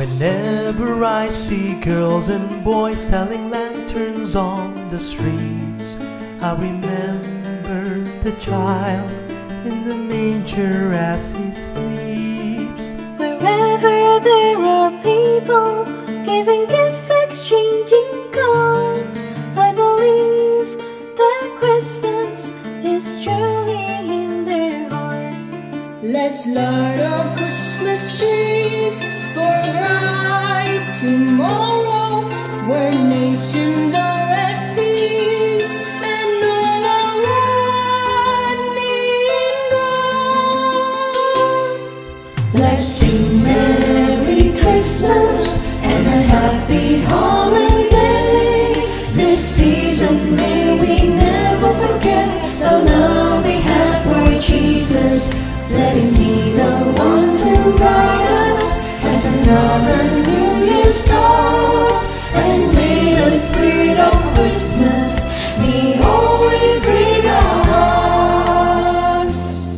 Whenever I see girls and boys selling lanterns on the streets, I remember the child in the manger as he sleeps. Wherever there are people giving gift, exchanging cards, I believe that Christmas is truly in their hearts. Let's light up Christmas trees for a bright tomorrow, where nations are at peace and all are running on. Let's sing Merry Christmas and a happy holiday. This season may we never forget the love we have for Jesus. Let him be the one to guide us as another New Year starts, and may the spirit of Christmas be always in our hearts.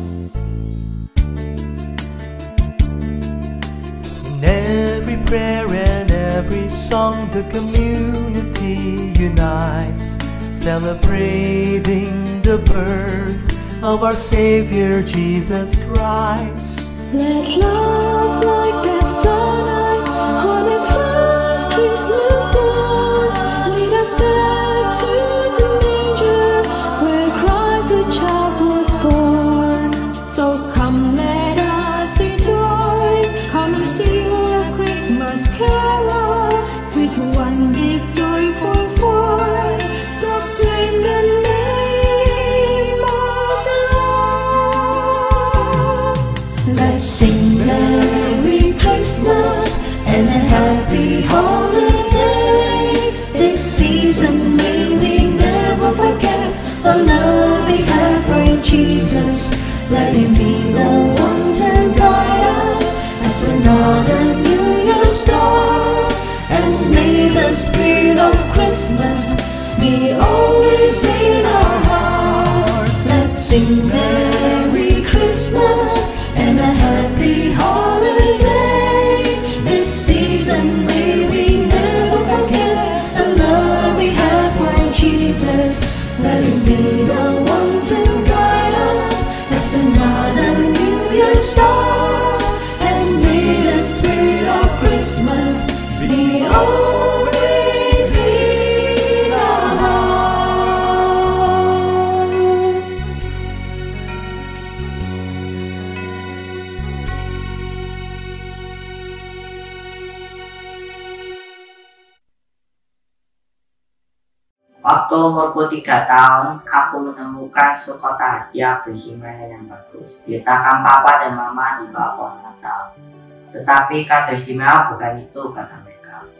In every prayer and every song, the community unites, celebrating the birth of our Savior Jesus Christ. Let love like that starlight on that first Christmas morn lead us back to the manger where Christ the child was born. So come, let us rejoice, come and sing a Christmas carol with one big joyful voice, proclaim the name of the Lord. Let's sing Merry Christmas and a happy holiday. This season may we never forget the love we have for Jesus. Let him be the one to guide us as another New Year starts, and may the spirit of Christmas be always in our hearts. Let's sing Merry Christmas and a happy holiday. This season may we never forget the love we have for Jesus. Let him be the one to guide us as another New Year starts, and may the spirit of Christmas be always in our hearts. Waktu umurku 3 tahun, aku menemukan sekota hadiah berisi mainan yang bagus. Diletakkan papa dan mama di bawah pohon Natal. Tetapi kado istimewa bukan itu, kata mereka.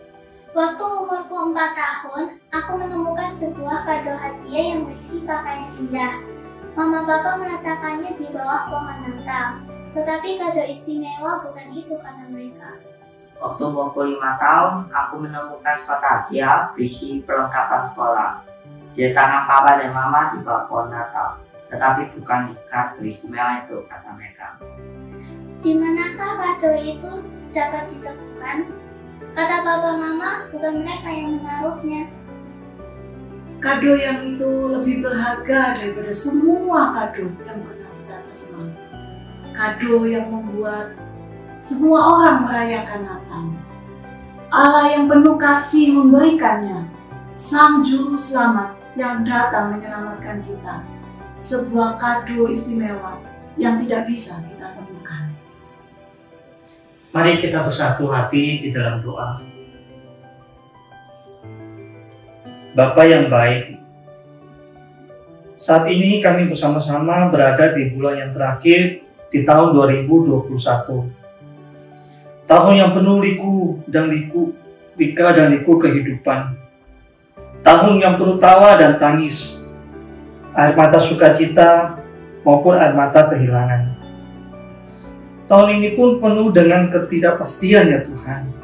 Waktu umurku 4 tahun, aku menemukan sebuah kado hadiah yang berisi pakaian indah. Mama papa meletakkannya di bawah pohon Natal. Tetapi kado istimewa bukan itu, kata mereka. Waktu umurku 5 tahun, aku menemukan sekota hadiah berisi perlengkapan sekolah. Diletakkan papa dan mama di bawah pohon Natal. Tetapi bukan kado istimewa itu, kata mereka. Di manakah kado itu dapat ditemukan? Kata papa mama, bukan mereka yang menaruhnya. Kado yang itu lebih berharga daripada semua kado yang pernah kita terima. Kado yang membuat semua orang merayakan Natal. Allah yang penuh kasih memberikannya, Sang Juru Selamat yang datang menyelamatkan kita. Sebuah kado istimewa yang tidak bisa kita temukan. Mari kita bersatu hati di dalam doa. Bapa yang baik, saat ini kami bersama-sama berada di bulan yang terakhir di tahun 2021. Tahun yang penuh lika dan liku kehidupan. Tahun yang penuh tawa dan tangis, air mata sukacita maupun air mata kehilangan. Tahun ini pun penuh dengan ketidakpastian ya Tuhan.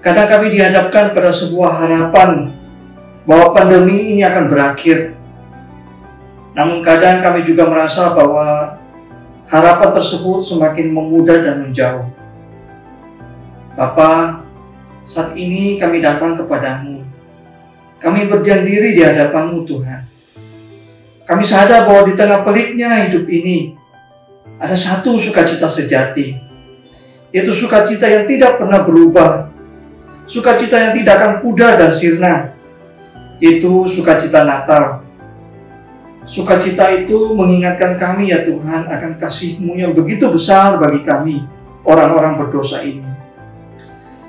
Kadang kami dihadapkan pada sebuah harapan bahwa pandemi ini akan berakhir. Namun kadang kami juga merasa bahwa harapan tersebut semakin memudar dan menjauh. Bapa, saat ini kami datang kepadamu. Kami berdiam diri di hadapan-Mu Tuhan. Kami sadar bahwa di tengah peliknya hidup ini ada satu sukacita sejati, yaitu sukacita yang tidak pernah berubah, sukacita yang tidak akan pudar dan sirna, yaitu sukacita Natal. Sukacita itu mengingatkan kami ya Tuhan akan kasih-Mu yang begitu besar bagi kami, orang-orang berdosa ini.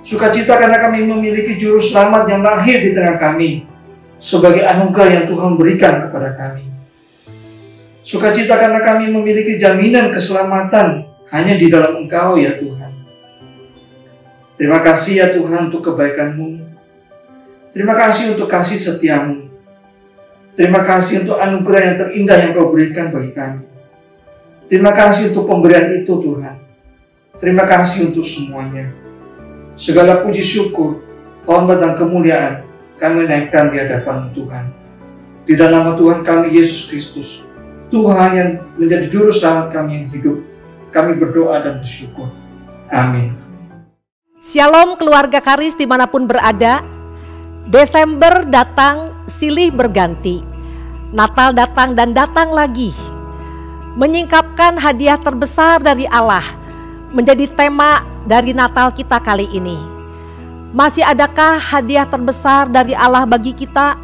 Sukacita karena kami memiliki juru selamat yang lahir di tengah kami, sebagai anugerah yang Tuhan berikan kepada kami. Sukacita karena kami memiliki jaminan keselamatan hanya di dalam Engkau ya Tuhan. Terima kasih ya Tuhan untuk kebaikan-Mu. Terima kasih untuk kasih setia-Mu. Terima kasih untuk anugerah yang terindah yang Kau berikan bagi kami. Terima kasih untuk pemberian itu Tuhan. Terima kasih untuk semuanya. Segala puji syukur, hormat dan kemuliaan kami naikkan di hadapan Tuhan. Di dalam nama Tuhan kami Yesus Kristus, Tuhan yang menjadi juru selamat kami yang hidup, kami berdoa dan bersyukur. Amin. Shalom keluarga Karis dimanapun berada. Desember datang, silih berganti. Natal datang dan datang lagi. Menyingkapkan hadiah terbesar dari Allah menjadi tema dari Natal kita kali ini. Masih adakah hadiah terbesar dari Allah bagi kita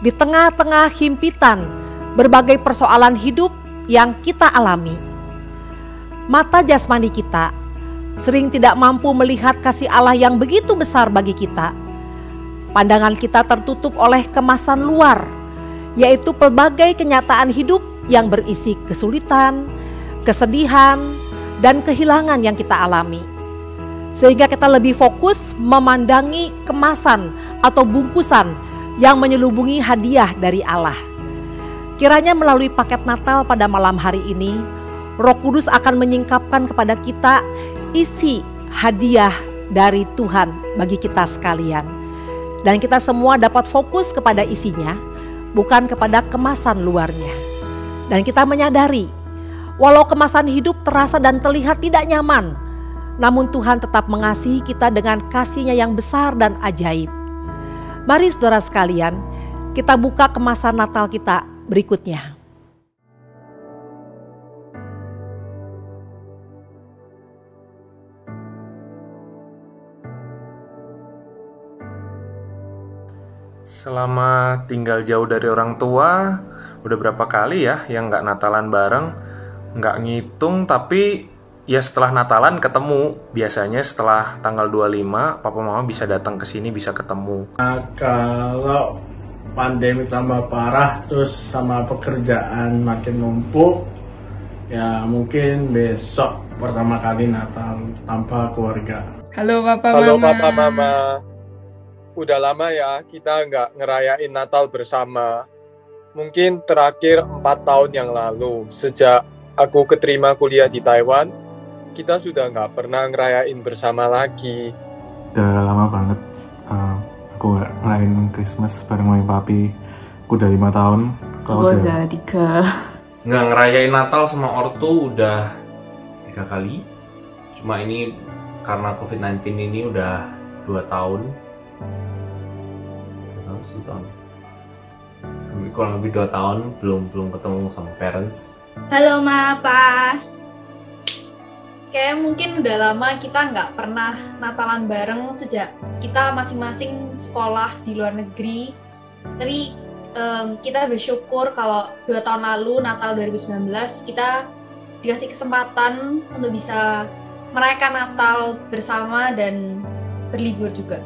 di tengah-tengah himpitan berbagai persoalan hidup yang kita alami? Mata jasmani kita sering tidak mampu melihat kasih Allah yang begitu besar bagi kita. Pandangan kita tertutup oleh kemasan luar, yaitu pelbagai kenyataan hidup yang berisi kesulitan, kesedihan, dan kehilangan yang kita alami. Sehingga kita lebih fokus memandangi kemasan atau bungkusan yang menyelubungi hadiah dari Allah. Kiranya melalui paket Natal pada malam hari ini, Roh Kudus akan menyingkapkan kepada kita isi hadiah dari Tuhan bagi kita sekalian. Dan kita semua dapat fokus kepada isinya, bukan kepada kemasan luarnya. Dan kita menyadari, walau kemasan hidup terasa dan terlihat tidak nyaman, namun Tuhan tetap mengasihi kita dengan kasih-Nya yang besar dan ajaib. Mari saudara sekalian, kita buka kemasan Natal kita berikutnya. Selama tinggal jauh dari orang tua, udah berapa kali ya yang nggak Natalan bareng, nggak ngitung, tapi ya setelah Natalan ketemu. Biasanya setelah tanggal 25, papa mama bisa datang ke sini, bisa ketemu. Kalau pandemi tambah parah, terus sama pekerjaan makin numpuk, ya mungkin besok pertama kali Natal tanpa keluarga. Halo Papa Halo Mama. Papa Mama. Udah lama ya kita nggak ngerayain Natal bersama. Mungkin terakhir 4 tahun yang lalu. Sejak aku keterima kuliah di Taiwan, kita sudah nggak pernah ngerayain bersama lagi. Udah lama banget aku nggak ngerayain Christmas bareng mami papi. Aku udah 5 tahun. Aku udah 3. Nggak ngerayain Natal sama ortu udah 3 kali. Cuma ini karena COVID-19 ini udah 2 tahun. Kurang lebih 2 tahun belum ketemu sama parents. Halo Ma, Pa. Kayak mungkin udah lama kita nggak pernah Natalan bareng sejak kita masing-masing sekolah di luar negeri. Tapi kita bersyukur kalau 2 tahun lalu Natal 2019 kita dikasih kesempatan untuk bisa merayakan Natal bersama dan berlibur juga.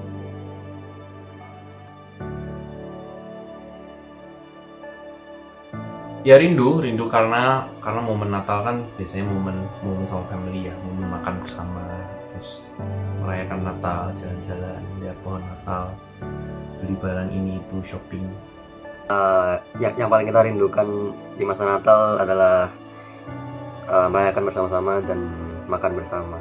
Ya rindu karena momen Natal kan biasanya momen sama family ya, momen makan bersama, terus merayakan Natal, jalan-jalan, lihat pohon Natal, beli barang ini itu, shopping. Yang paling kita rindukan di masa Natal adalah merayakan bersama-sama dan makan bersama.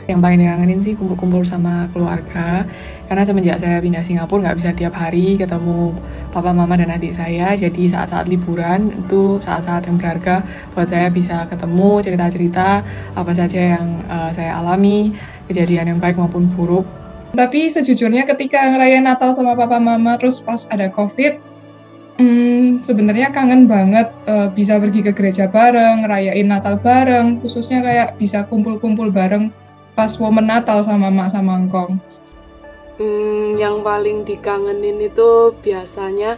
Yang paling dikangenin sih kumpul-kumpul sama keluarga. Karena semenjak saya pindah Singapura nggak bisa tiap hari ketemu papa, mama, dan adik saya. Jadi saat-saat liburan itu saat-saat yang berharga buat saya, bisa ketemu, cerita-cerita apa saja yang saya alami, kejadian yang baik maupun buruk. Tapi sejujurnya ketika ngerayain Natal sama papa mama terus pas ada COVID, sebenarnya kangen banget bisa pergi ke gereja bareng, ngerayain Natal bareng, khususnya kayak bisa kumpul-kumpul bareng pas momen Natal sama mak sama engkong. Yang paling dikangenin itu biasanya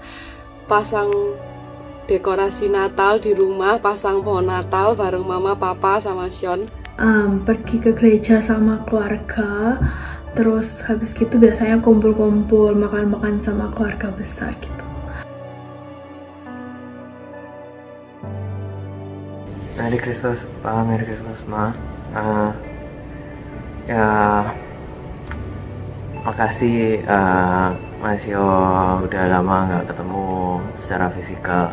pasang dekorasi Natal di rumah, pasang pohon Natal bareng mama, papa, sama Sean. Pergi ke gereja sama keluarga, terus habis gitu biasanya kumpul-kumpul, makan-makan sama keluarga besar gitu. Merry Christmas, Pa. Merry Christmas, Ma. Makasih Mas Yo, udah lama nggak ketemu secara fisikal.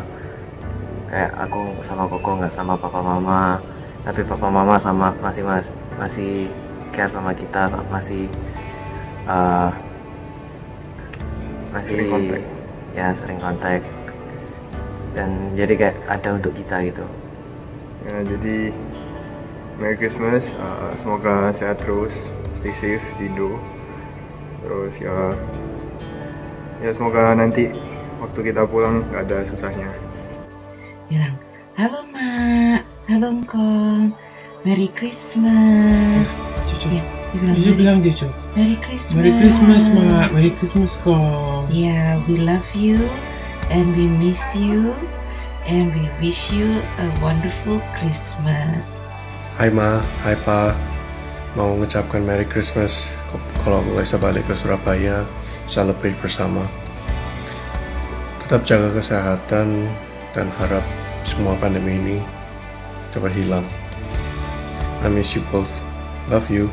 Kayak aku sama Koko nggak sama papa mama, tapi papa mama sama masih care sama kita, masih sering kontak, dan jadi kayak ada untuk kita gitu. Ya, jadi Merry Christmas, semoga sehat terus, stay safe di Indo. Terus ya semoga nanti waktu kita pulang gak ada susahnya. Bilang, halo Mak, halo Engkong, Merry Christmas. Cucu, ya, bilang Cucu. Merry Christmas. Merry Christmas, Mak. Merry Christmas, Kong. Ya, we love you and we miss you and we wish you a wonderful Christmas. Hai Ma, hai Pa. Mau mengucapkan Merry Christmas. Kalau gue bisa balik ke Surabaya, celebrate bersama. Tetap jaga kesehatan dan harap semua pandemi ini cepat hilang. I miss you both. Love you.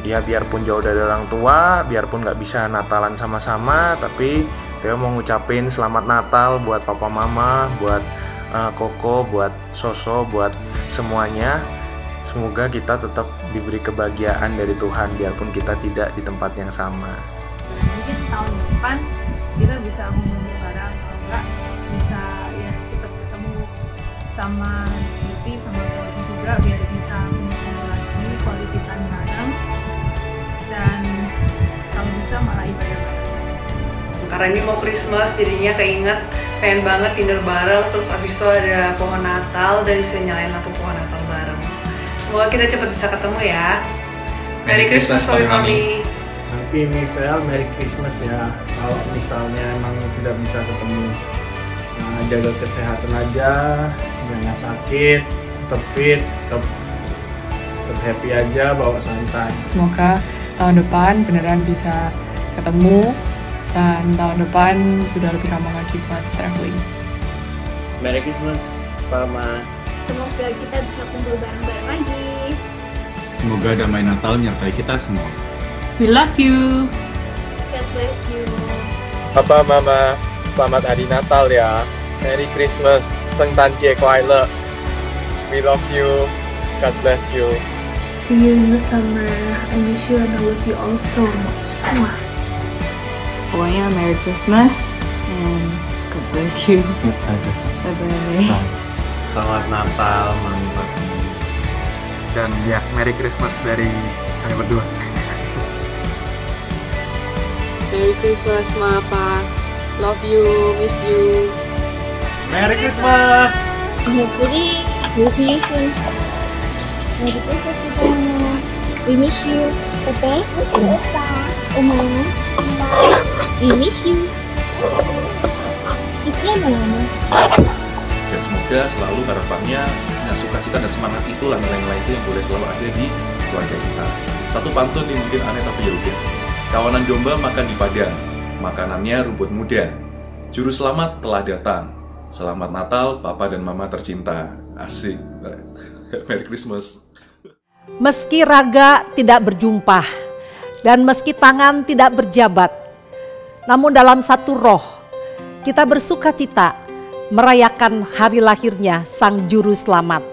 Ya, biarpun jauh dari orang tua, biarpun nggak bisa Natalan sama-sama, tapi Theo mau ngucapin selamat Natal buat papa mama, buat Koko, buat Soso, buat semuanya. Semoga kita tetap diberi kebahagiaan dari Tuhan biarpun kita tidak di tempat yang sama. Mungkin tahun depan kita bisa ngumpul bareng, kalau enggak bisa ya cepat ketemu sama Siti sama Dodi juga biar bisa ngumpul lagi quality time bareng, dan kalau bisa malah ibadah bareng. Karena ini mau Christmas jadinya keinget pengen banget dinner bareng, terus abis itu ada pohon Natal dan bisa nyalain lampu pohon Natal bareng. Semoga kita cepat bisa ketemu ya. Merry Christmas, Papi Mami. Nanti Mivel, Merry Christmas ya. Kalau misalnya emang tidak bisa ketemu, jaga kesehatan aja, jangan sakit, tetap fit, tetap happy aja, bawa santai. Semoga tahun depan beneran bisa ketemu, dan tahun depan sudah lebih gampang lagi buat traveling. Merry Christmas, Mama. Semoga kita bisa kumpul bareng-bareng lagi. Semoga damai Natal menyertai kita semua. We love you. God bless you. Papa, Mama, selamat hari Natal ya. Merry Christmas, Seng Tan Jie Kwai Le. We love you. God bless you. See you in the summer. I miss you and I love you all so much. Pokoknya Merry Christmas and God bless you. Merry Christmas. Bye-bye. Selamat Natal, Mami Papi. Dan ya, Merry Christmas dari kami berdua. Merry Christmas, Ma, Pa. Love you, miss you. Merry Christmas. Hopefully, we'll see you soon. Merry Christmas, kita Mama. We miss you. Papa, Oma, we miss you. Kisian Mama. Dan semoga selalu harapannya, sukacita dan semangat itulah nilai-nilai itu yang boleh selalu ada di keluarga kita. Satu pantun yang mungkin aneh tapi ya udah. Kawanan domba makan di padang, makanannya rumput muda. Juru selamat telah datang. Selamat Natal, Papa dan Mama tercinta. Asik. Merry Christmas. Meski raga tidak berjumpa dan meski tangan tidak berjabat, namun dalam satu roh kita bersukacita merayakan hari lahirnya Sang Juru Selamat.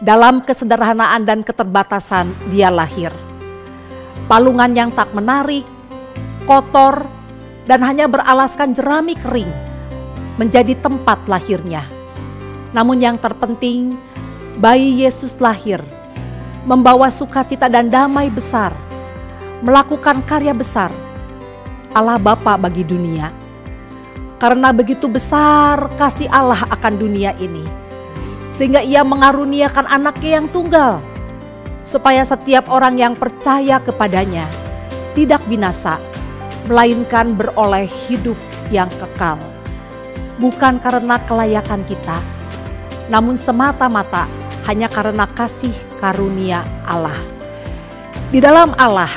Dalam kesederhanaan dan keterbatasan Dia lahir. Palungan yang tak menarik, kotor, dan hanya beralaskan jerami kering menjadi tempat lahirnya. Namun yang terpenting, bayi Yesus lahir, membawa sukacita dan damai besar, melakukan karya besar Allah Bapa bagi dunia. Karena begitu besar kasih Allah akan dunia ini, sehingga Ia mengaruniakan anaknya yang tunggal, supaya setiap orang yang percaya kepadanya tidak binasa, melainkan beroleh hidup yang kekal. Bukan karena kelayakan kita, namun semata-mata hanya karena kasih karunia Allah. Di dalam Allah,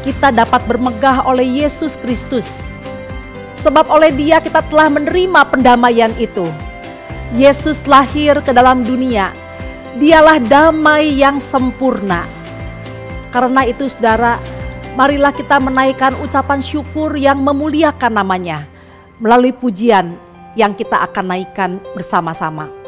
kita dapat bermegah oleh Yesus Kristus. Sebab oleh Dia kita telah menerima pendamaian itu. Yesus lahir ke dalam dunia. Dialah damai yang sempurna. Karena itu saudara, marilah kita menaikkan ucapan syukur yang memuliakan namanya melalui pujian yang kita akan naikkan bersama-sama.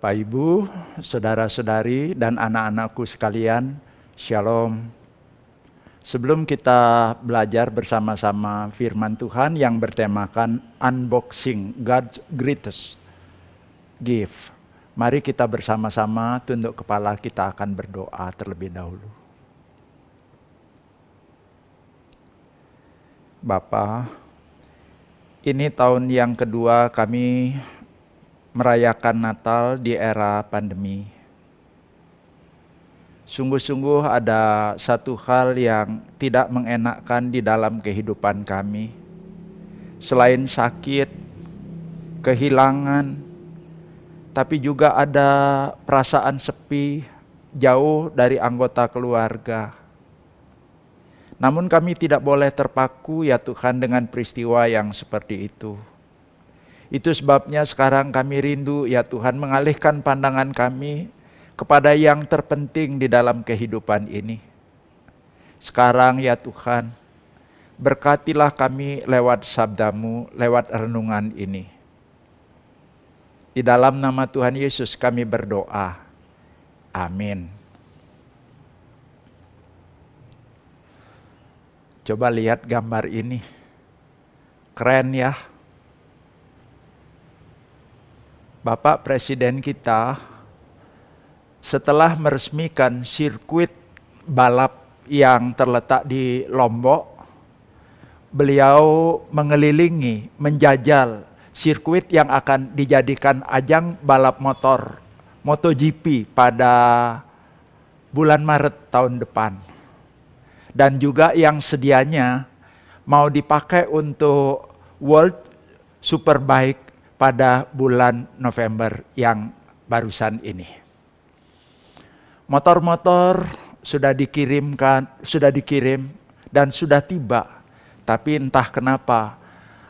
Bapak Ibu, saudara-saudari dan anak-anakku sekalian, Shalom. Sebelum kita belajar bersama-sama firman Tuhan yang bertemakan Unboxing God's Greatest Gift, mari kita bersama-sama tunduk kepala, kita akan berdoa terlebih dahulu. Bapa, ini tahun yang kedua kami merayakan Natal di era pandemi. Sungguh-sungguh ada satu hal yang tidak mengenakkan di dalam kehidupan kami. Selain sakit, kehilangan, tapi juga ada perasaan sepi, jauh dari anggota keluarga. Namun kami tidak boleh terpaku ya Tuhan dengan peristiwa yang seperti itu. Itu sebabnya sekarang kami rindu ya Tuhan mengalihkan pandangan kami kepada yang terpenting di dalam kehidupan ini. Sekarang ya Tuhan, berkatilah kami lewat sabdamu, lewat renungan ini. Di dalam nama Tuhan Yesus kami berdoa. Amin. Coba lihat gambar ini. Keren ya. Bapak Presiden kita setelah meresmikan sirkuit balap yang terletak di Lombok, beliau mengelilingi, menjajal sirkuit yang akan dijadikan ajang balap motor MotoGP pada bulan Maret tahun depan. Dan juga yang sedianya mau dipakai untuk World Superbike pada bulan November yang barusan ini. Motor-motor sudah dikirim dan sudah tiba, tapi entah kenapa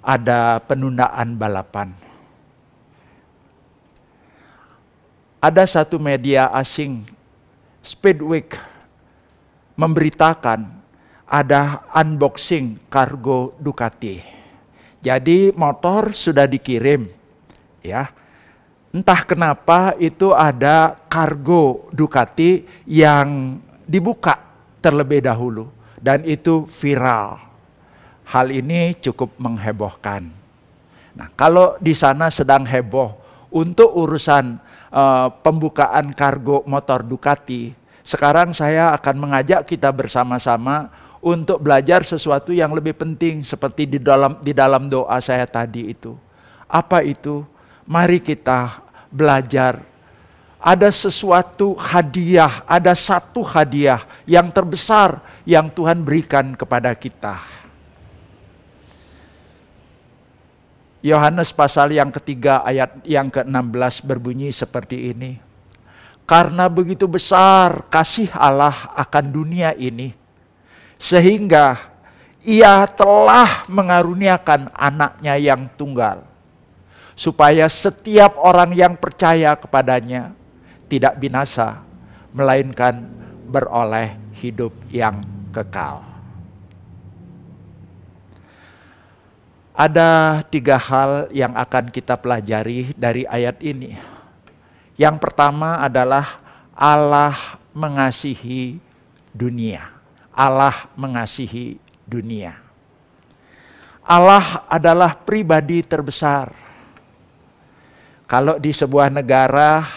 ada penundaan balapan. Ada satu media asing, Speedweek, memberitakan ada unboxing kargo Ducati. Jadi motor sudah dikirim, ya. Entah kenapa itu ada kargo Ducati yang dibuka terlebih dahulu dan itu viral. Hal ini cukup menghebohkan. Nah, kalau di sana sedang heboh untuk urusan pembukaan kargo motor Ducati, sekarang saya akan mengajak kita bersama-sama untuk belajar sesuatu yang lebih penting seperti di dalam doa saya tadi itu. Apa itu? Mari kita belajar. Ada sesuatu hadiah, ada satu hadiah yang terbesar yang Tuhan berikan kepada kita. Yohanes pasal yang ketiga ayat yang ke-16 berbunyi seperti ini. Karena begitu besar kasih Allah akan dunia ini, sehingga Ia telah mengaruniakan anaknya yang tunggal, supaya setiap orang yang percaya kepadanya tidak binasa, melainkan beroleh hidup yang kekal. Ada 3 hal yang akan kita pelajari dari ayat ini. Yang pertama adalah Allah mengasihi dunia. Allah mengasihi dunia. Allah adalah pribadi terbesar. Kalau di sebuah negara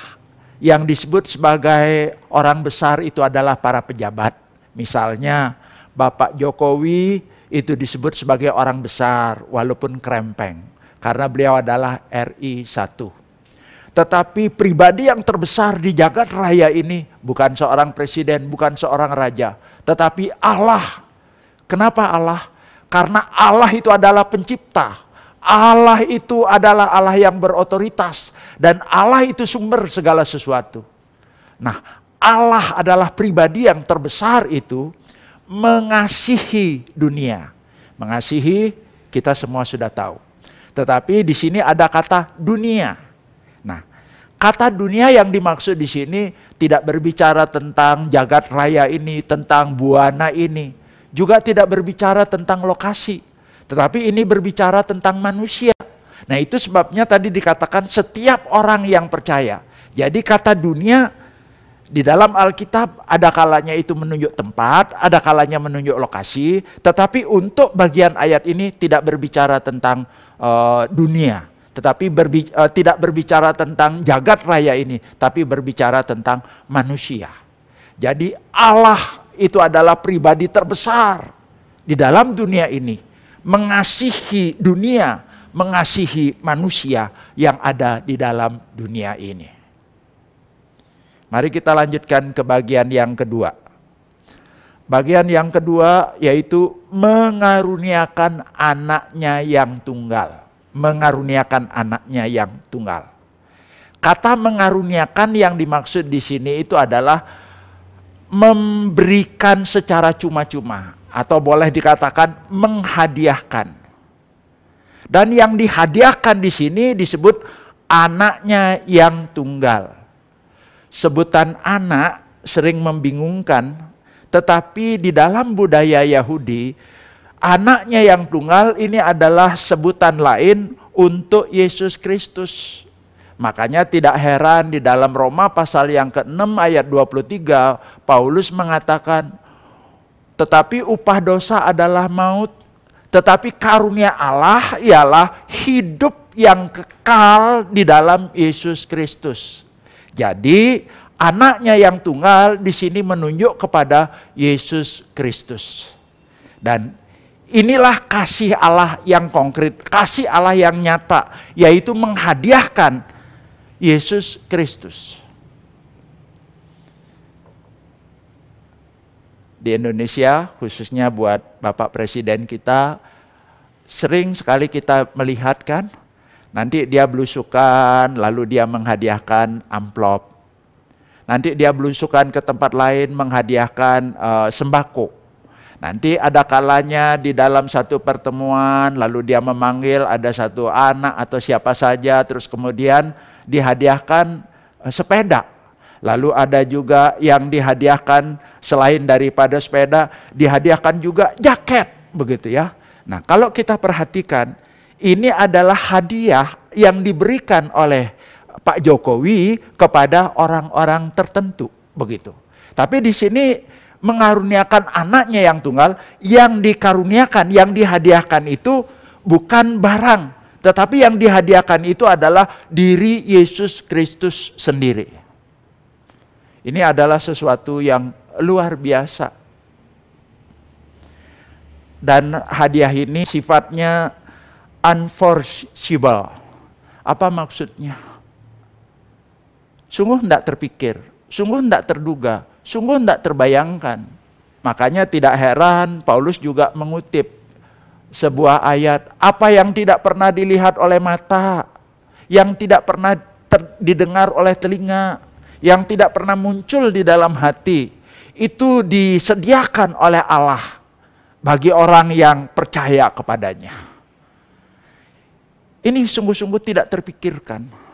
yang disebut sebagai orang besar itu adalah para pejabat. Misalnya Bapak Jokowi itu disebut sebagai orang besar walaupun krempeng. Karena beliau adalah RI 1. Tetapi pribadi yang terbesar di jagat raya ini bukan seorang presiden, bukan seorang raja. Tetapi Allah. Kenapa Allah? Karena Allah itu adalah pencipta. Allah itu adalah Allah yang berotoritas. Dan Allah itu sumber segala sesuatu. Nah, Allah adalah pribadi yang terbesar itu mengasihi dunia. Mengasihi kita semua sudah tahu. Tetapi di sini ada kata dunia. Nah, kata dunia yang dimaksud di sini tidak berbicara tentang jagat raya ini, tentang buana ini. Juga tidak berbicara tentang lokasi. Tetapi ini berbicara tentang manusia. Nah, itu sebabnya tadi dikatakan setiap orang yang percaya. Jadi kata dunia Di dalam Alkitab ada kalanya itu menunjuk tempat, ada kalanya menunjuk lokasi, tetapi untuk bagian ayat ini tidak berbicara tentang dunia, tetapi tidak berbicara tentang jagat raya ini, tapi berbicara tentang manusia. Jadi Allah itu adalah pribadi terbesar di dalam dunia ini, mengasihi dunia, mengasihi manusia yang ada di dalam dunia ini. Mari kita lanjutkan ke bagian yang kedua. Bagian yang kedua yaitu mengaruniakan anaknya yang tunggal. Mengaruniakan anaknya yang tunggal. Kata mengaruniakan yang dimaksud di sini itu adalah memberikan secara cuma-cuma. Atau boleh dikatakan menghadiahkan. Dan yang dihadiahkan di sini disebut anaknya yang tunggal. Sebutan anak sering membingungkan, tetapi di dalam budaya Yahudi, anaknya yang tunggal ini adalah sebutan lain untuk Yesus Kristus. Makanya tidak heran di dalam Roma pasal yang ke-6 ayat 23, Paulus mengatakan, tetapi upah dosa adalah maut, tetapi karunia Allah ialah hidup yang kekal di dalam Yesus Kristus. Jadi anaknya yang tunggal di sini menunjuk kepada Yesus Kristus. Dan inilah kasih Allah yang konkret, kasih Allah yang nyata, yaitu menghadiahkan Yesus Kristus. Di Indonesia, khususnya buat Bapak Presiden kita, sering sekali kita melihat kan, nanti dia belusukan, lalu dia menghadiahkan amplop. Nanti dia belusukan ke tempat lain menghadiahkan sembako. Nanti ada kalanya di dalam satu pertemuan, lalu dia memanggil ada satu anak atau siapa saja, terus kemudian dihadiahkan sepeda. Lalu ada juga yang dihadiahkan selain daripada sepeda, dihadiahkan juga jaket, begitu ya. Nah, kalau kita perhatikan, ini adalah hadiah yang diberikan oleh Pak Jokowi kepada orang-orang tertentu, begitu. Tapi di sini mengaruniakan anaknya yang tunggal, yang dikaruniakan, yang dihadiahkan itu bukan barang, tetapi yang dihadiahkan itu adalah diri Yesus Kristus sendiri. Ini adalah sesuatu yang luar biasa. Dan hadiah ini sifatnya unforeseeable. Apa maksudnya? Sungguh tidak terpikir, sungguh tidak terduga, sungguh tidak terbayangkan. Makanya tidak heran Paulus juga mengutip sebuah ayat, apa yang tidak pernah dilihat oleh mata, yang tidak pernah didengar oleh telinga, yang tidak pernah muncul di dalam hati, itu disediakan oleh Allah bagi orang yang percaya kepadanya. Ini sungguh-sungguh tidak terpikirkan.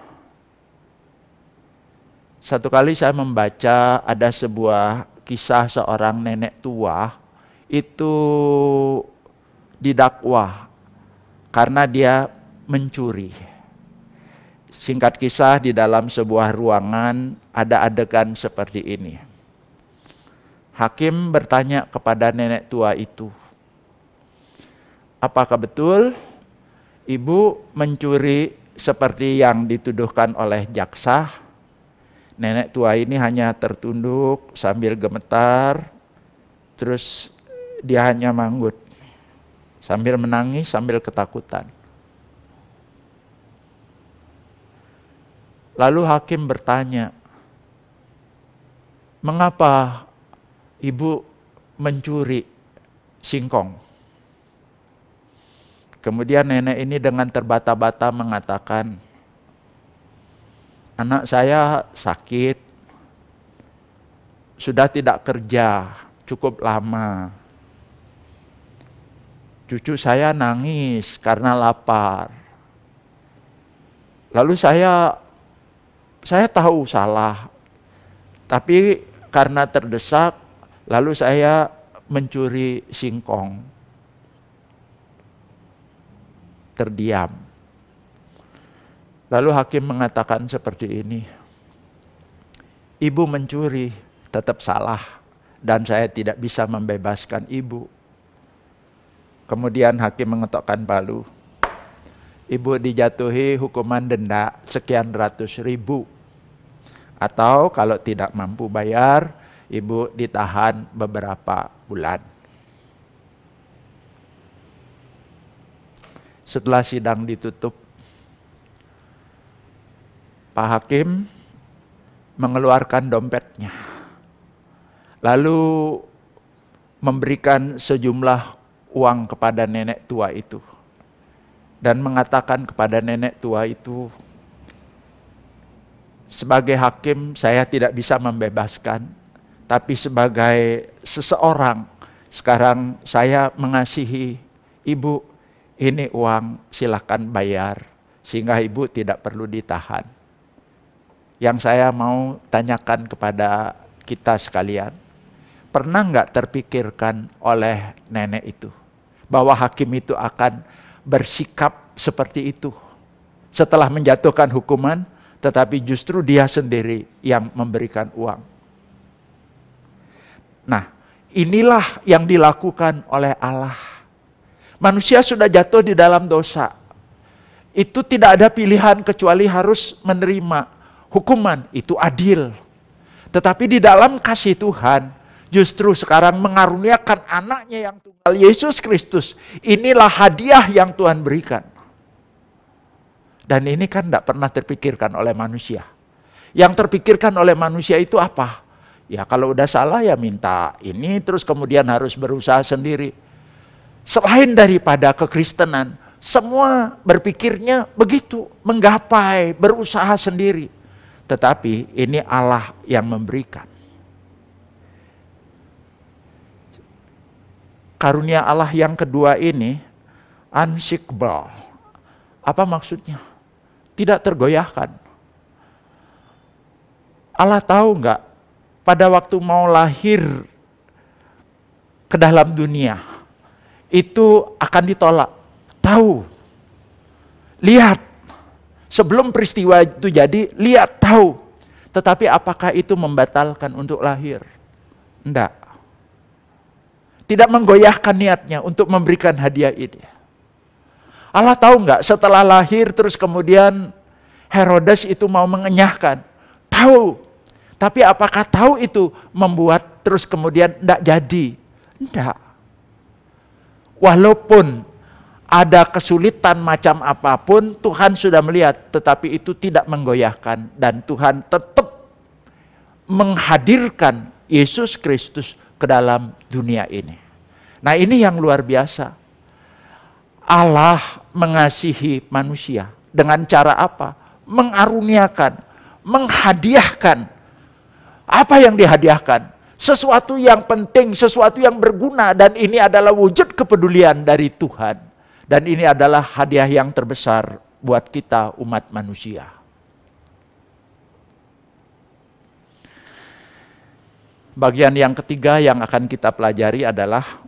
Satu kali saya membaca ada sebuah kisah seorang nenek tua itu didakwa karena dia mencuri. Singkat kisah, di dalam sebuah ruangan ada adegan seperti ini. Hakim bertanya kepada nenek tua itu, apakah betul ibu mencuri seperti yang dituduhkan oleh jaksa? Nenek tua ini hanya tertunduk sambil gemetar, terus dia hanya manggut sambil menangis, sambil ketakutan. Lalu hakim bertanya, mengapa ibu mencuri singkong? Kemudian nenek ini dengan terbata-bata mengatakan, anak saya sakit, sudah tidak kerja cukup lama. Cucu saya nangis karena lapar. Lalu saya tahu salah, tapi karena terdesak, lalu saya mencuri singkong. Terdiam. Lalu hakim mengatakan seperti ini, ibu mencuri, tetap salah. Dan saya tidak bisa membebaskan ibu. Kemudian hakim mengetokkan palu. Ibu dijatuhi hukuman denda sekian ratus ribu. Atau kalau tidak mampu bayar, ibu ditahan beberapa bulan. Setelah sidang ditutup, Pak Hakim mengeluarkan dompetnya. Lalu memberikan sejumlah uang kepada nenek tua itu. Dan mengatakan kepada nenek tua itu, sebagai hakim saya tidak bisa membebaskan, tapi sebagai seseorang, sekarang saya mengasihi ibu, ini uang silakan bayar, sehingga ibu tidak perlu ditahan. Yang saya mau tanyakan kepada kita sekalian, pernah nggak terpikirkan oleh nenek itu, bahwa hakim itu akan bersikap seperti itu setelah menjatuhkan hukuman, tetapi justru dia sendiri yang memberikan uang. Nah, inilah yang dilakukan oleh Allah. Manusia sudah jatuh di dalam dosa. Itu tidak ada pilihan kecuali harus menerima hukuman, itu adil. Tetapi di dalam kasih Tuhan, justru sekarang mengaruniakan anaknya yang tunggal, Yesus Kristus. Inilah hadiah yang Tuhan berikan. Dan ini kan tidak pernah terpikirkan oleh manusia. Yang terpikirkan oleh manusia itu apa? Ya kalau udah salah ya minta ini, terus kemudian harus berusaha sendiri. Selain daripada kekristenan, semua berpikirnya begitu, menggapai, berusaha sendiri. Tetapi ini Allah yang memberikan. Karunia Allah yang kedua ini unshakable. Apa maksudnya? Tidak tergoyahkan. Allah tahu nggak pada waktu mau lahir ke dalam dunia itu akan ditolak. Tahu. Lihat. Sebelum peristiwa itu jadi, lihat, tahu. Tetapi apakah itu membatalkan untuk lahir? Enggak. Tidak menggoyahkan niatnya untuk memberikan hadiah ini. Allah tahu nggak setelah lahir terus kemudian Herodes itu mau mengenyahkan? Tahu. Tapi apakah tahu itu membuat terus kemudian enggak jadi? Enggak. Walaupun ada kesulitan macam apapun, Tuhan sudah melihat, tetapi itu tidak menggoyahkan. Dan Tuhan tetap menghadirkan Yesus Kristus ke dalam dunia ini. Nah ini yang luar biasa. Allah mengasihi manusia. Dengan cara apa? Mengaruniakan, menghadiahkan. Apa yang dihadiahkan? Sesuatu yang penting, sesuatu yang berguna. Dan ini adalah wujud kepedulian dari Tuhan. Dan ini adalah hadiah yang terbesar buat kita umat manusia. Bagian yang ketiga yang akan kita pelajari adalah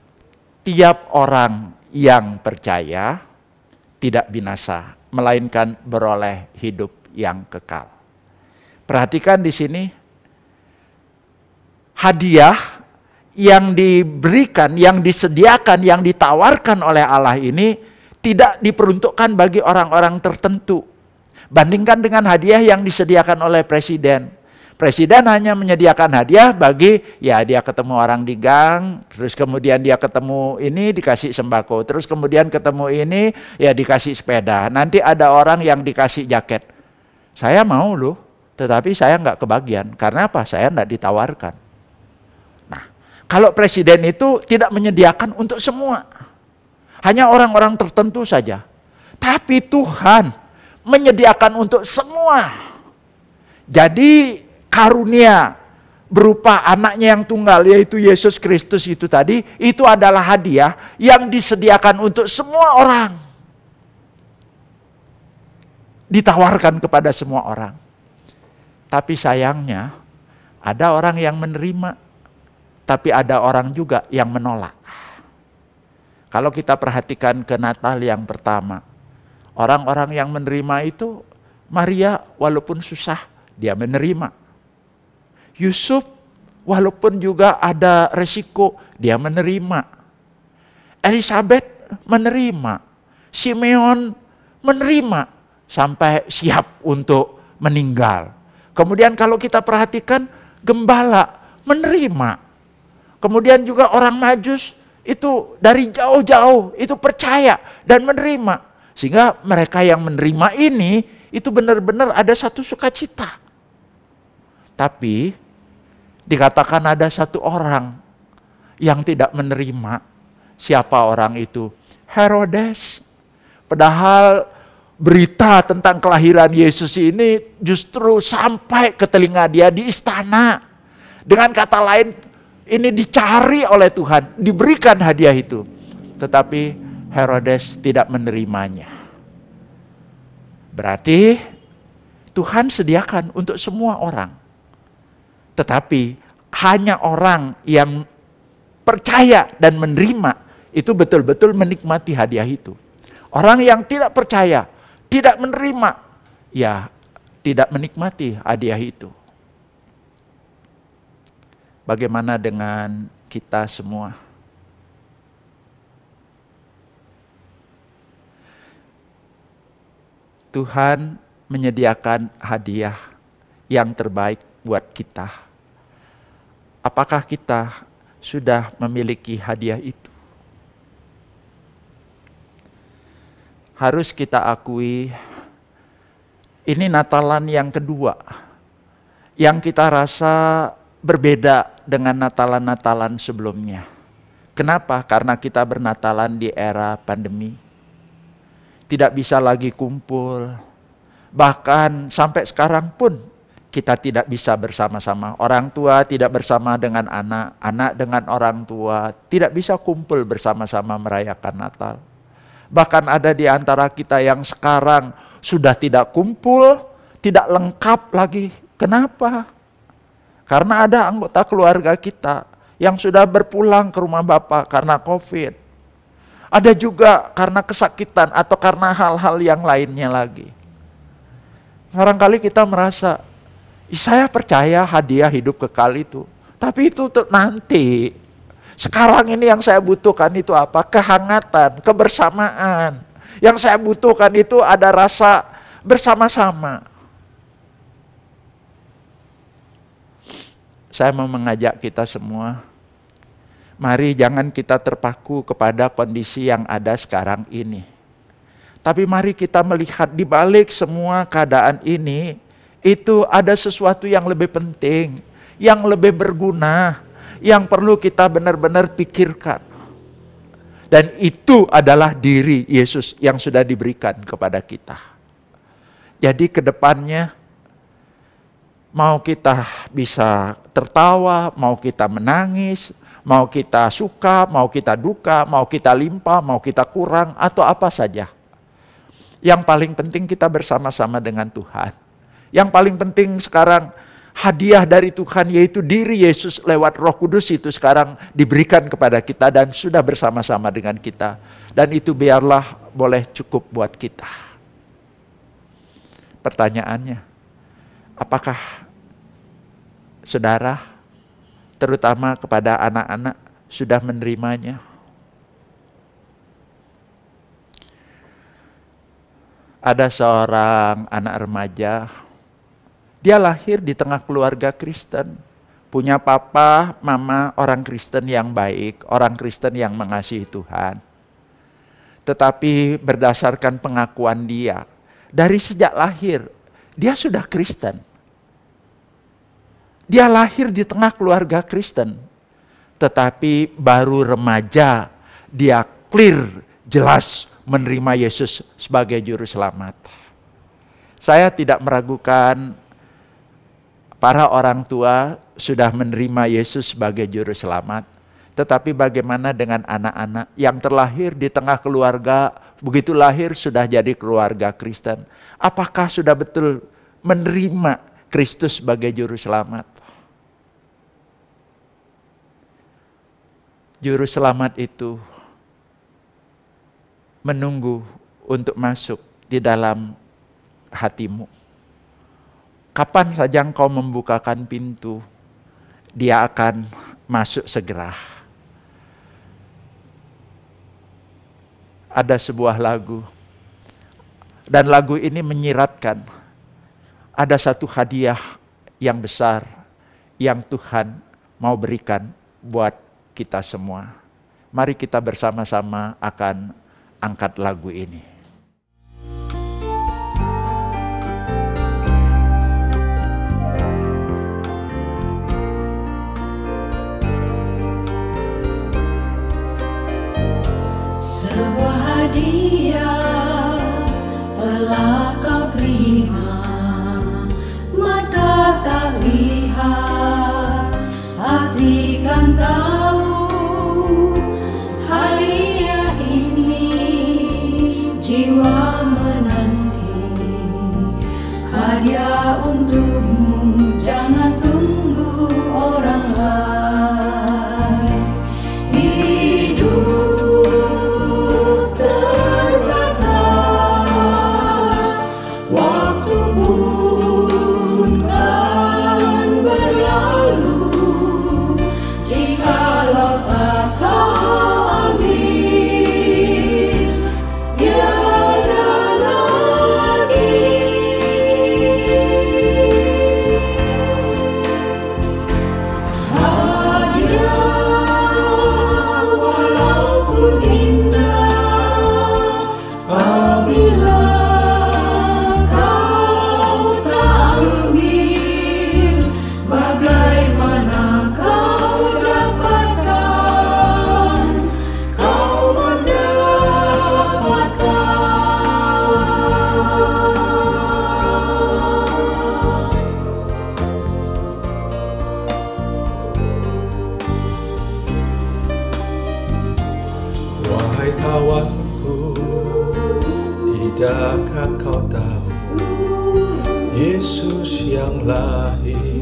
tiap orang yang percaya tidak binasa, melainkan beroleh hidup yang kekal. Perhatikan di sini, hadiah yang diberikan, yang disediakan, yang ditawarkan oleh Allah ini tidak diperuntukkan bagi orang-orang tertentu. Bandingkan dengan hadiah yang disediakan oleh presiden. Presiden hanya menyediakan hadiah bagi, ya dia ketemu orang di gang, terus kemudian dia ketemu ini dikasih sembako, terus kemudian ketemu ini ya dikasih sepeda. Nanti ada orang yang dikasih jaket. Saya mau loh, tetapi saya nggak kebagian. Karena apa? Saya nggak ditawarkan. Nah, kalau presiden itu tidak menyediakan untuk semua. Hanya orang-orang tertentu saja. Tapi Tuhan menyediakan untuk semua. Jadi karunia berupa anaknya yang tunggal yaitu Yesus Kristus itu tadi, itu adalah hadiah yang disediakan untuk semua orang. Ditawarkan kepada semua orang. Tapi sayangnya ada orang yang menerima, tapi ada orang juga yang menolak. Kalau kita perhatikan ke Natal yang pertama, orang-orang yang menerima itu, Maria walaupun susah, dia menerima. Yusuf walaupun juga ada resiko, dia menerima. Elizabeth menerima. Simeon menerima sampai siap untuk meninggal. Kemudian kalau kita perhatikan, gembala menerima. Kemudian juga orang Majus itu dari jauh-jauh itu percaya dan menerima. Sehingga mereka yang menerima ini itu benar-benar ada satu sukacita. Tapi dikatakan ada satu orang yang tidak menerima. Siapa orang itu? Herodes. Padahal berita tentang kelahiran Yesus ini justru sampai ke telinga dia di istana. Dengan kata lain, ini dicari oleh Tuhan, diberikan hadiah itu. Tetapi Herodes tidak menerimanya. Berarti Tuhan sediakan untuk semua orang. Tetapi hanya orang yang percaya dan menerima itu betul-betul menikmati hadiah itu. Orang yang tidak percaya, tidak menerima, ya tidak menikmati hadiah itu. Bagaimana dengan kita semua? Tuhan menyediakan hadiah yang terbaik buat kita. Apakah kita sudah memiliki hadiah itu? Harus kita akui, ini Natalan yang kedua yang kita rasa berbeda dengan Natalan-Natalan sebelumnya. Kenapa? Karena kita bernatalan di era pandemi. Tidak bisa lagi kumpul. Bahkan sampai sekarang pun kita tidak bisa bersama-sama. Orang tua tidak bersama dengan anak, anak dengan orang tua. Tidak bisa kumpul bersama-sama merayakan Natal. Bahkan ada di antara kita yang sekarang sudah tidak kumpul, tidak lengkap lagi. Kenapa? Karena ada anggota keluarga kita yang sudah berpulang ke rumah Bapak karena COVID. Ada juga karena kesakitan atau karena hal-hal yang lainnya lagi. Barangkali kita merasa, saya percaya hadiah hidup kekal itu. Tapi itu untuk nanti. Sekarang ini yang saya butuhkan itu apa? Kehangatan, kebersamaan. Yang saya butuhkan itu ada rasa bersama-sama. Saya mau mengajak kita semua, mari jangan kita terpaku kepada kondisi yang ada sekarang ini. Tapi mari kita melihat di balik semua keadaan ini, itu ada sesuatu yang lebih penting, yang lebih berguna, yang perlu kita benar-benar pikirkan. Dan itu adalah diri Yesus yang sudah diberikan kepada kita. Jadi ke depannya, mau kita bisa tertawa, mau kita menangis, mau kita suka, mau kita duka, mau kita limpah, mau kita kurang, atau apa saja. Yang paling penting kita bersama-sama dengan Tuhan. Yang paling penting sekarang hadiah dari Tuhan yaitu diri Yesus lewat Roh Kudus itu sekarang diberikan kepada kita dan sudah bersama-sama dengan kita. Dan itu biarlah boleh cukup buat kita. Pertanyaannya, apakah saudara, terutama kepada anak-anak, sudah menerimanya? Ada seorang anak remaja, dia lahir di tengah keluarga Kristen. Punya papa, mama orang Kristen yang baik, orang Kristen yang mengasihi Tuhan. Tetapi berdasarkan pengakuan dia, dari sejak lahir, dia sudah Kristen. Dia lahir di tengah keluarga Kristen. Tetapi baru remaja, dia clear, jelas menerima Yesus sebagai juru selamat. Saya tidak meragukan para orang tua sudah menerima Yesus sebagai juru selamat. Tetapi bagaimana dengan anak-anak yang terlahir di tengah keluarga, begitu lahir sudah jadi keluarga Kristen. Apakah sudah betul menerima Kristus sebagai juru selamat? Juru selamat itu menunggu untuk masuk di dalam hatimu. Kapan saja engkau membukakan pintu, Dia akan masuk segera. Ada sebuah lagu, dan lagu ini menyiratkan ada satu hadiah yang besar yang Tuhan mau berikan buat kita semua. Mari kita bersama-sama akan angkat lagu ini. Sebuah hadiah telah kau terima, mata tak lihat, hati kan tahu. Hadiah ini jiwa menanti, hadiah untukmu, jangan tunggu orang lain. Hidup terbatas, waktu pun kan berlalu. Jikalau tak kau ambil, tiada lagi. Hadiah walaupun indah, apabila kau tak ambil, bagaimana kau dapatkan? Kau Wahai kawanku, tidakkah kau tahu Yesus yang lahir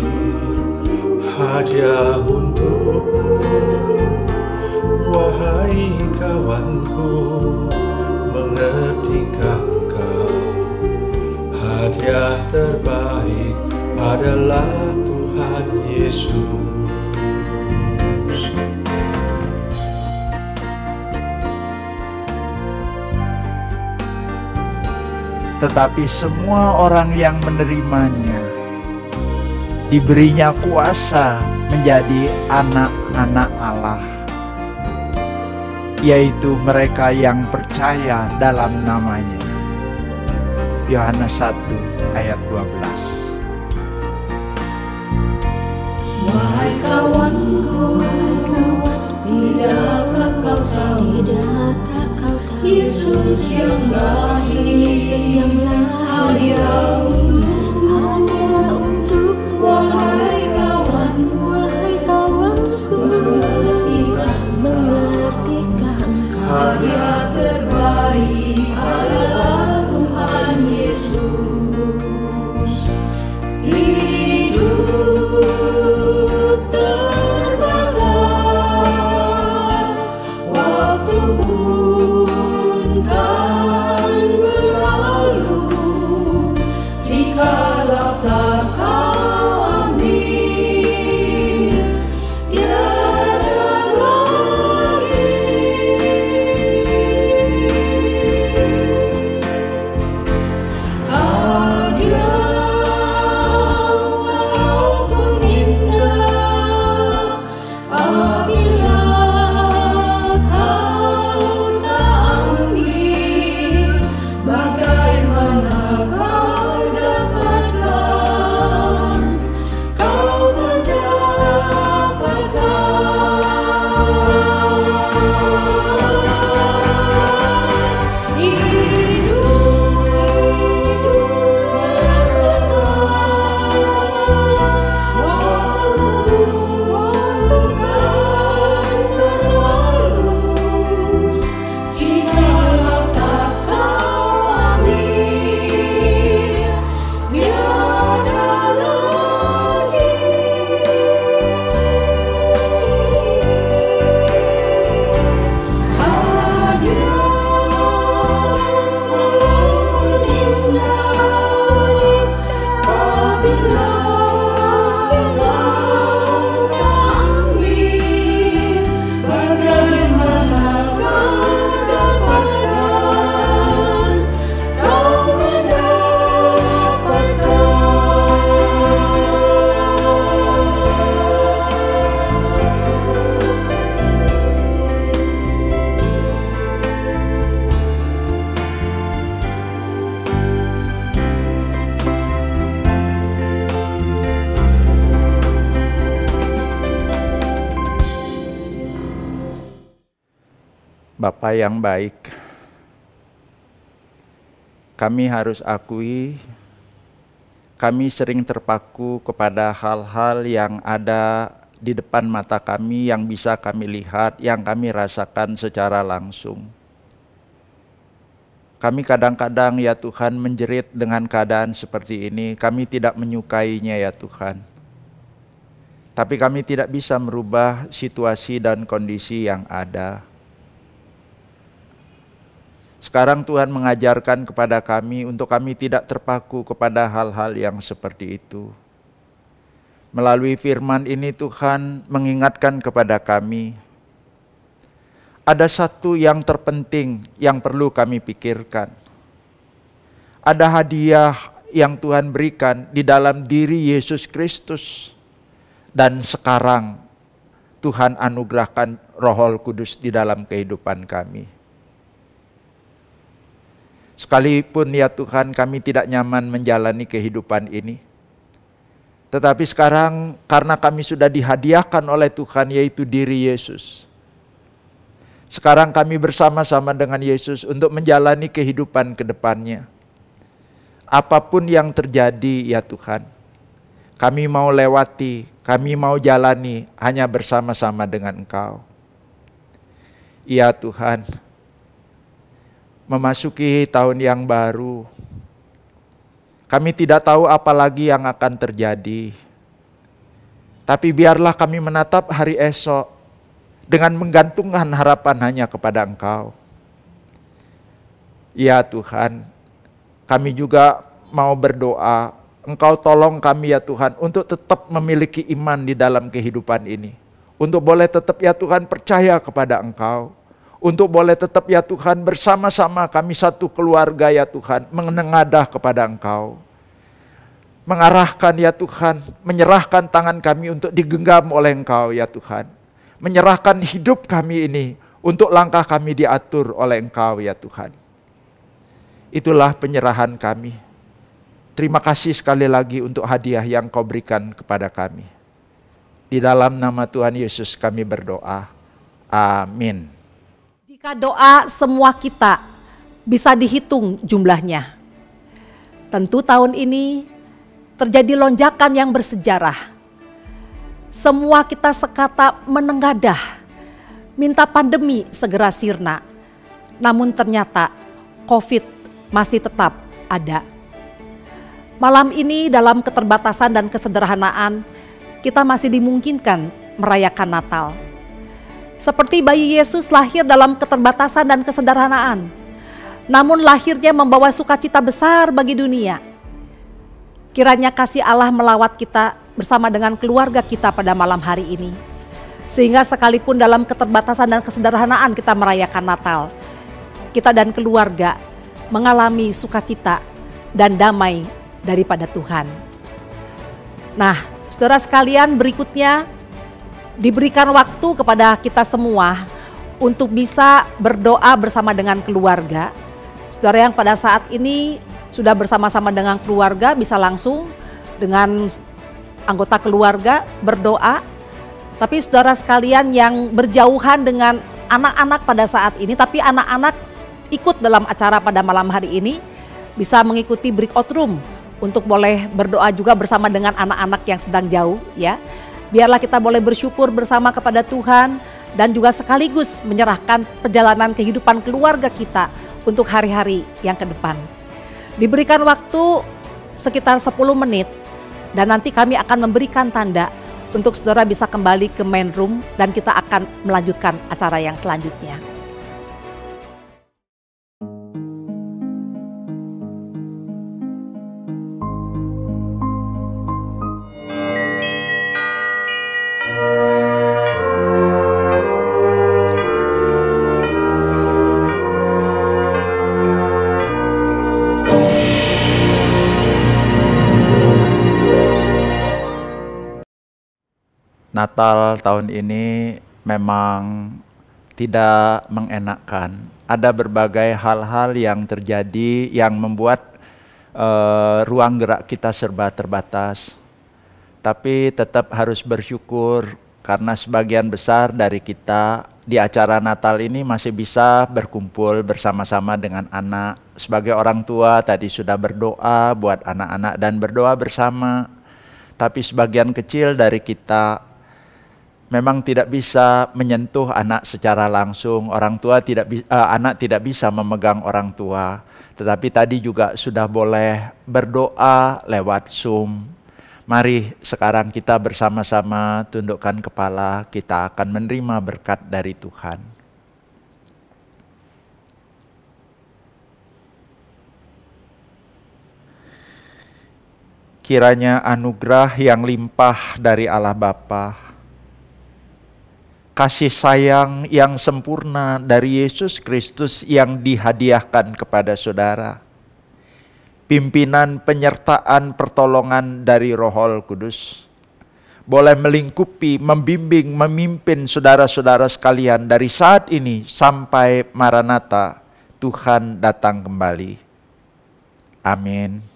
hadiah untukmu? Wahai kawanku, mengertikah kau? Hadiah terbaik adalah Tuhan Yesus. Tetapi semua orang yang menerimanya diberinya kuasa menjadi anak-anak Allah, yaitu mereka yang percaya dalam namanya. Yohanes 1 ayat 12. Wahai kawanku, tidakkah kau tahu Yesus yang lahir hadiah untuk wahai kawanku, mengertikah engkau? Hadiah terbaik adalah Tuhan Yesus. Hidup terbatas, waktu pun kan berlalu. Jika Bapa yang baik, kami harus akui kami sering terpaku kepada hal-hal yang ada di depan mata kami, yang bisa kami lihat, yang kami rasakan secara langsung. Kami kadang-kadang ya Tuhan menjerit dengan keadaan seperti ini, kami tidak menyukainya ya Tuhan. Tapi kami tidak bisa merubah situasi dan kondisi yang ada. Sekarang Tuhan mengajarkan kepada kami untuk kami tidak terpaku kepada hal-hal yang seperti itu. Melalui firman ini Tuhan mengingatkan kepada kami, ada satu yang terpenting yang perlu kami pikirkan. Ada hadiah yang Tuhan berikan di dalam diri Yesus Kristus. Dan sekarang Tuhan anugerahkan Roh Kudus di dalam kehidupan kami. Sekalipun ya Tuhan kami tidak nyaman menjalani kehidupan ini. Tetapi sekarang karena kami sudah dihadiahkan oleh Tuhan yaitu diri Yesus. Sekarang kami bersama-sama dengan Yesus untuk menjalani kehidupan ke depannya. Apapun yang terjadi ya Tuhan, kami mau lewati, kami mau jalani hanya bersama-sama dengan Engkau. Ya Tuhan, memasuki tahun yang baru, kami tidak tahu apa lagi yang akan terjadi. Tapi biarlah kami menatap hari esok dengan menggantungkan harapan hanya kepada Engkau. Ya Tuhan, kami juga mau berdoa, Engkau tolong kami ya Tuhan untuk tetap memiliki iman di dalam kehidupan ini. Untuk boleh tetap ya Tuhan percaya kepada Engkau. Untuk boleh tetap ya Tuhan bersama-sama kami satu keluarga ya Tuhan menengadah kepada Engkau. Mengarahkan ya Tuhan, menyerahkan tangan kami untuk digenggam oleh Engkau ya Tuhan. Menyerahkan hidup kami ini untuk langkah kami diatur oleh Engkau ya Tuhan. Itulah penyerahan kami. Terima kasih sekali lagi untuk hadiah yang Kau berikan kepada kami. Di dalam nama Tuhan Yesus kami berdoa. Amin. Jika doa semua kita bisa dihitung jumlahnya. Tentu tahun ini terjadi lonjakan yang bersejarah. Semua kita sekata menengadah, minta pandemi segera sirna. Namun ternyata COVID masih tetap ada. Malam ini dalam keterbatasan dan kesederhanaan, kita masih dimungkinkan merayakan Natal. Seperti bayi Yesus lahir dalam keterbatasan dan kesederhanaan, namun lahirnya membawa sukacita besar bagi dunia. Kiranya kasih Allah melawat kita bersama dengan keluarga kita pada malam hari ini. Sehingga sekalipun dalam keterbatasan dan kesederhanaan kita merayakan Natal, kita dan keluarga mengalami sukacita dan damai daripada Tuhan. Nah, saudara sekalian, berikutnya diberikan waktu kepada kita semua untuk bisa berdoa bersama dengan keluarga. Saudara yang pada saat ini sudah bersama-sama dengan keluarga bisa langsung dengan anggota keluarga berdoa. Tapi saudara sekalian yang berjauhan dengan anak-anak pada saat ini, tapi anak-anak ikut dalam acara pada malam hari ini, bisa mengikuti breakout room untuk boleh berdoa juga bersama dengan anak-anak yang sedang jauh ya. Biarlah kita boleh bersyukur bersama kepada Tuhan dan juga sekaligus menyerahkan perjalanan kehidupan keluarga kita untuk hari-hari yang ke depan. Diberikan waktu sekitar 10 menit dan nanti kami akan memberikan tanda untuk saudara bisa kembali ke main room dan kita akan melanjutkan acara yang selanjutnya. Natal tahun ini memang tidak mengenakan. Ada berbagai hal-hal yang terjadi yang membuat ruang gerak kita serba terbatas. Tapi tetap harus bersyukur karena sebagian besar dari kita di acara Natal ini masih bisa berkumpul bersama-sama dengan anak. Sebagai orang tua tadi sudah berdoa buat anak-anak dan berdoa bersama. Tapi sebagian kecil dari kita memang tidak bisa menyentuh anak secara langsung. Anak tidak bisa memegang orang tua. Tetapi tadi juga sudah boleh berdoa lewat Zoom. Mari sekarang kita bersama-sama tundukkan kepala, kita akan menerima berkat dari Tuhan. Kiranya anugerah yang limpah dari Allah Bapa, kasih sayang yang sempurna dari Yesus Kristus yang dihadiahkan kepada saudara, pimpinan penyertaan pertolongan dari Roh Kudus, boleh melingkupi, membimbing, memimpin saudara-saudara sekalian dari saat ini sampai Maranatha, Tuhan datang kembali. Amin.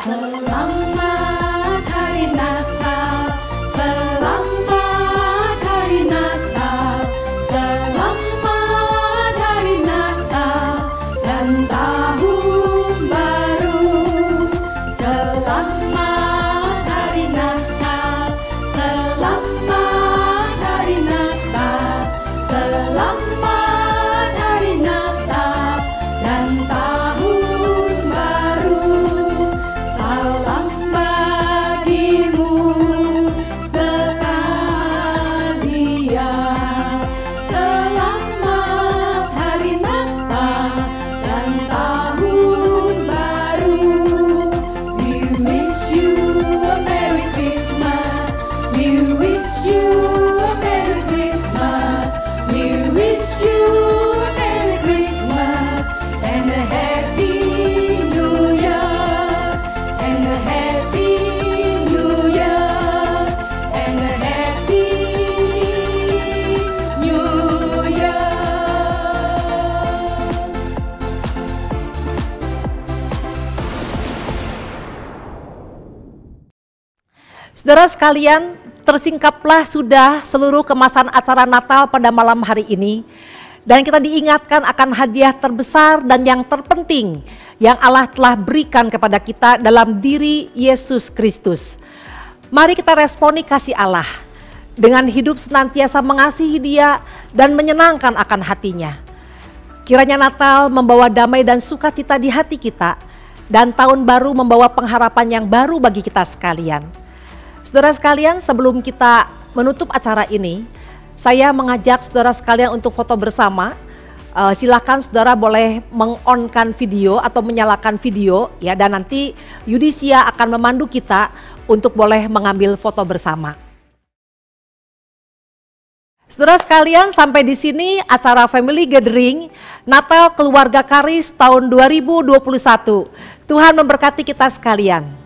Selamat hari Natal, selamat hari Natal, selamat hari Natal dan tahun baru. Selamat hari Natal, selamat hari Natal, selamat hari Natal dan tahun baru. Salam bagimu sekalian. Selamat hari Natal dan tahun baru. We wish you a Merry Christmas. We wish you a Merry Christmas. We wish you a Merry Christmas and a Happy New Year. And a Happy New Year, and a Happy New Year. Saudara sekalian, tersingkaplah sudah seluruh kemasan acara Natal pada malam hari ini. Dan kita diingatkan akan hadiah terbesar dan yang terpenting yang Allah telah berikan kepada kita dalam diri Yesus Kristus. Mari kita responi kasih Allah dengan hidup senantiasa mengasihi Dia dan menyenangkan akan hatinya. Kiranya Natal membawa damai dan sukacita di hati kita dan tahun baru membawa pengharapan yang baru bagi kita sekalian. Saudara sekalian, sebelum kita menutup acara ini, saya mengajak saudara sekalian untuk foto bersama. Silakan saudara boleh meng-on-kan video atau menyalakan video ya, dan nanti Yudisia akan memandu kita untuk boleh mengambil foto bersama. Saudara sekalian, sampai di sini acara Family Gathering Natal Keluarga Karis tahun 2021. Tuhan memberkati kita sekalian.